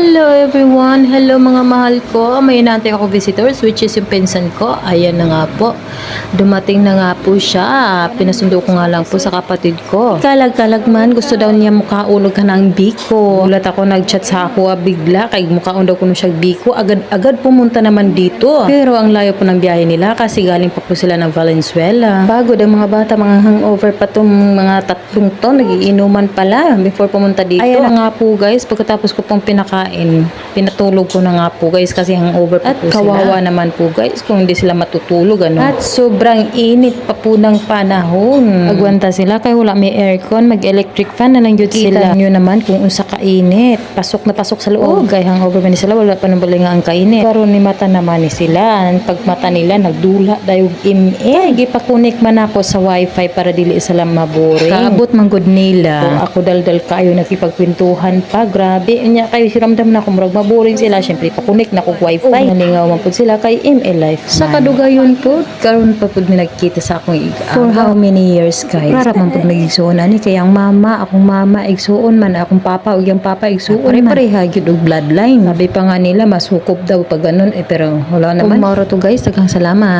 Hello everyone! Hello mga mahal ko. May inaantay ako visitors which is yung pinsan ko. Ayan na nga po. Dumating na nga po siya. Pinasundo ko nga lang po sa kapatid ko. Kalag-kalag man. Gusto daw niya mukhaulog ka ng biko. Ulat ako nag-chat sa ako bigla. Kay mukhaon daw ko siya biko. Agad pumunta naman dito. Pero ang layo po ng biyahe nila kasi galing pa po sila ng Valenzuela. Bago ang mga bata, mga hangover pa tong mga tatlong to. Nagiinuman pala before pumunta dito. Ayan na nga po guys. Pagkatapos ko pong pinakain, pinatulog ko na nga po guys kasi hangover pa po sila. At kawawa naman po guys kung hindi sila matutulog ano. At sobrang init pa po ng panahon. Agwanta sila kaya wala may aircon, mag-electric fan na lang yun sila. Kita nyo naman kung unsa kainit. Pasok na pasok sa loob. Kaya hangover man sila, wala pa nang balinga ang kainit. Karon ni mata naman ni sila. Pag mata nila nagdula dayo ime. Gipakunik man ako sa wifi para dili sila maboring. Kaabot man gud nila. Kung ako daldal kayo nakipagkwentuhan pa, grabe nya kayo siramdam na kung murag maboring sila. Syempre pakunik na ko wifi. Naningaw man pud sila kay ML Life. Sa kadugayon po, karon pa pud mi nagkita sa akong for how many years guys? Para man pud nagigsuon ani kay ang mama, akong mama igsuon man, akong papa ug yang papa igsuon man. Pare-pareha gyud og bloodline. Sabi pa nga nila masukop daw pag ganun pero wala naman. Kung mauro to guys, daghang salamat.